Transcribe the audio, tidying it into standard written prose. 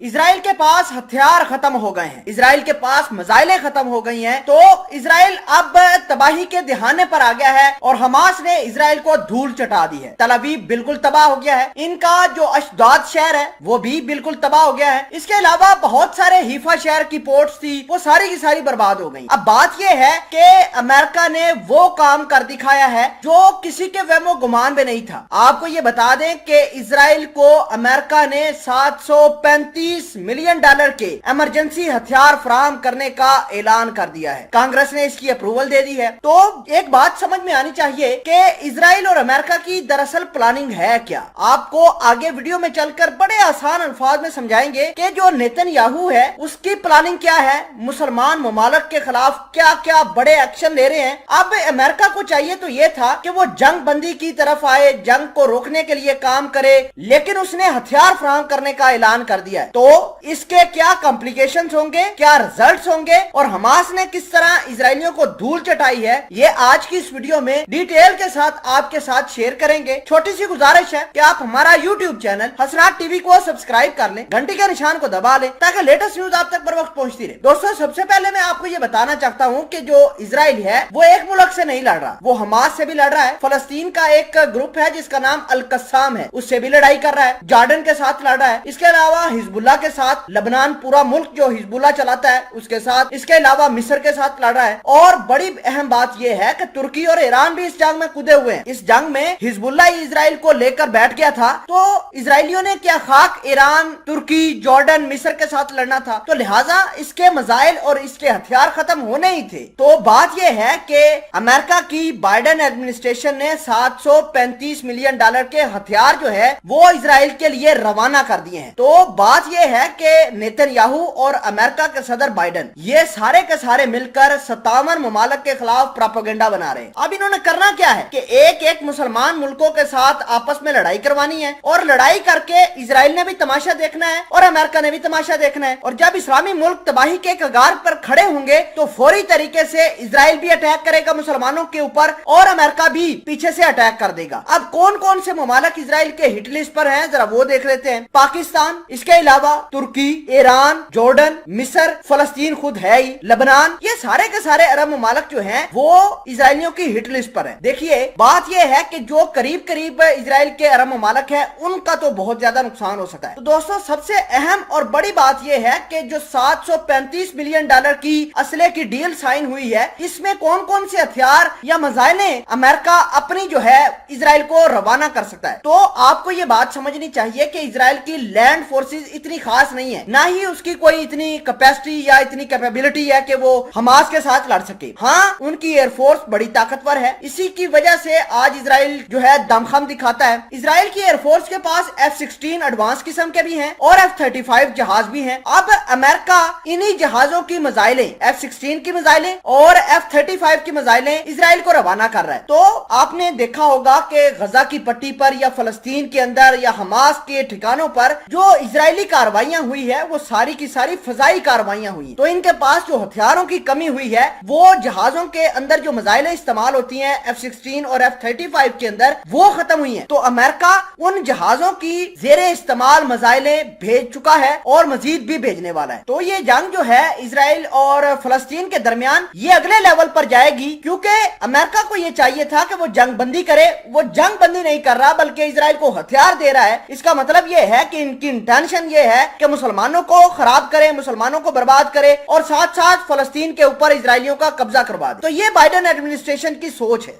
Israel के पास हथियार खत्म हो गए हैं, इसराइल के पास मिसाइलें खत्म हो गई हैं, तो इसराइल अब तबाही के दिहाने पर आ गया है और हमास ने इसराइल को धूल चटा दी है। तल अवीव बिल्कुल तबाह हो गया है, इनका जो अशदाद शहर है वो भी बिल्कुल तबाह हो गया है। इसके अलावा बहुत सारे हीफा शहर की पोर्ट्स थी वो सारी की सारी बर्बाद हो गई। अब बात यह है कि अमेरिका ने वो काम कर दिखाया है जो किसी के वहमो गुमान में नहीं था। आपको ये बता दें कि इसराइल को अमेरिका ने 735 मिलियन डॉलर के इमरजेंसी हथियार फराहम करने का ऐलान कर दिया है। कांग्रेस ने इसकी अप्रूवल दे दी है। तो एक बात समझ में आनी चाहिए कि इसराइल और अमेरिका की दरअसल प्लानिंग है क्या। आपको आगे वीडियो में चलकर बड़े आसान अल्फाज में समझाएंगे कि जो नेतन्याहू है उसकी प्लानिंग क्या है, मुसलमान ममालिक के खिलाफ क्या क्या बड़े एक्शन ले रहे हैं। अब अमेरिका को चाहिए तो ये था कि वो जंग बंदी की तरफ आए, जंग को रोकने के लिए काम करे, लेकिन उसने हथियार फराहम करने का ऐलान कर दिया है। तो इसके क्या कॉम्प्लिकेशंस होंगे, क्या रिजल्ट्स होंगे और हमास ने किस तरह इजरायलियों को धूल चटाई है, ये आज की इस वीडियो में डिटेल के साथ आपके साथ शेयर करेंगे। छोटी सी गुजारिश है कि आप हमारा यूट्यूब चैनल हसनात टीवी को सब्सक्राइब कर लें, घंटी के निशान को दबा लें ताकि लेटेस्ट न्यूज आप तक बर वक्त पहुंचती रहे। दोस्तों, सबसे पहले मैं आपको ये बताना चाहता हूँ कि जो इसराइल है वो एक मुल्क से नहीं लड़ रहा, वो हमास से भी लड़ रहा है। फलस्तीन का एक ग्रुप है जिसका नाम अल कस्साम है, उससे भी लड़ाई कर रहा है, जॉर्डन के साथ लड़ रहा है। इसके अलावा हिजबुल्लाह के साथ, लबनान पूरा मुल्क जो हिजबुल्लाह चलाता है उसके साथ, इसके अलावा मिस्र के साथ लड़ रहा है। और बड़ी अहम बात यह है कि तुर्की और ईरान भी इस जंग में कूदे हुए हैं। इस जंग में हिजबुल्लाह इसराइल को लेकर बैठ गया था, तो इसराइलियों ने क्या खाक ईरान, तुर्की, जॉर्डन, मिस्र के साथ लड़ना था, तो लिहाजा इसके मिसाइल और इसके हथियार खत्म होने ही थे। तो बात यह है कि अमेरिका की बाइडेन एडमिनिस्ट्रेशन ने 735 मिलियन डॉलर के हथियार जो है वो इसराइल के लिए रवाना कर दिए हैं। तो बात यह है कि नेतन्याहू और अमेरिका के सदर बाइडेन ये सारे के सारे मिलकर 57 ममालिक के खिलाफ प्रोपेगेंडा बना रहे हैं। अब इन्होंने करना क्या है कि एक एक मुसलमान मुल्कों के साथ आपस में लड़ाई करवानी है और लड़ाई करके इसराइल ने भी तमाशा देखना है और अमेरिका ने भी तमाशा देखना है। और जब इस्लामी मुल्क तबाही के कगार पर खड़े होंगे तो फौरी तरीके से इसराइल भी अटैक करेगा मुसलमानों के ऊपर और अमेरिका भी पीछे से अटैक कर देगा। अब कौन कौन से ममालिक इसराइल के हिट लिस्ट पर हैं जरा वो देख लेते हैं। पाकिस्तान, इसके अलावा तुर्की, ईरान, जॉर्डन, मिस्र, फलस्तीन खुद है ही, लबनान, ये सारे के सारे अरब ममालिक जो हैं वो इसराइलियों की हिट लिस्ट पर हैं। देखिए बात यह है कि जो करीब करीब इसराइल के अरब ममालिक हैं उनका तो बहुत ज्यादा नुकसान हो सकता है। तो दोस्तों, सबसे अहम और बड़ी बात यह है कि जो 735 मिलियन डॉलर की असले की डील साइन हुई है इसमें कौन कौन से हथियार या मिसाइलें अमेरिका अपनी जो है इसराइल को रवाना कर सकता है। तो आपको ये बात समझनी चाहिए कि इसराइल की लैंड फोर्सेस इतनी खास नहीं है, ना ही उसकी कोई इतनी कैपेसिटी या इतनी कैपेबिलिटी है कि वो हमास के साथ लड़ सके। हाँ, उनकी एयरफोर्स बड़ी ताकतवर है, इसी की वजह से आज इसराइल जो है दमखम दिखाता है। इसराइल की एयरफोर्स के पास F-16 एडवांस किस्म के भी हैं और F-35 जहाज भी हैं। अब अमेरिका इन्हीं जहाजों की मिसाइलें, F-16 की मिसाइलें और F-35 की मिसाइलें इसराइल को रवाना कर रहा है। तो आपने देखा होगा कि गजा की पट्टी पर या फलस्तीन के अंदर या हमास के ठिकानों पर जो इजरायली कार्रवाइयां हुई है वो सारी की सारी फजाई कार्रवाइयां हुई। तो इनके पास जो हथियारों की कमी हुई है वो जहाजों के अंदर जो मिसाइलें इस्तेमाल होती हैं F-16 और F-35 के अंदर वो खत्म हुई हैं। तो अमेरिका उन जहाजों की जेरे इस्तेमाल मिसाइलें भेज चुका है और मजीद भी भेजने वाला है। तो ये जंग जो है इसराइल और फलस्तीन के दरमियान ये अगले लेवल पर जाएगी, क्योंकि अमेरिका को ये चाहिए था कि वो जंग बंदी करे, वो जंग बंदी नहीं कर रहा बल्कि इसराइल को हथियार दे रहा है। इसका मतलब ये है कि इनकी इंटेंशन ये है कि मुसलमानों को खराब करे, मुसलमानों को बर्बाद करे और साथ साथ फलस्तीन के ऊपर इसराइलियों का कब्जा करवा दे। तो ये बाइडेन एडमिनिस्ट्रेशन की सोच है।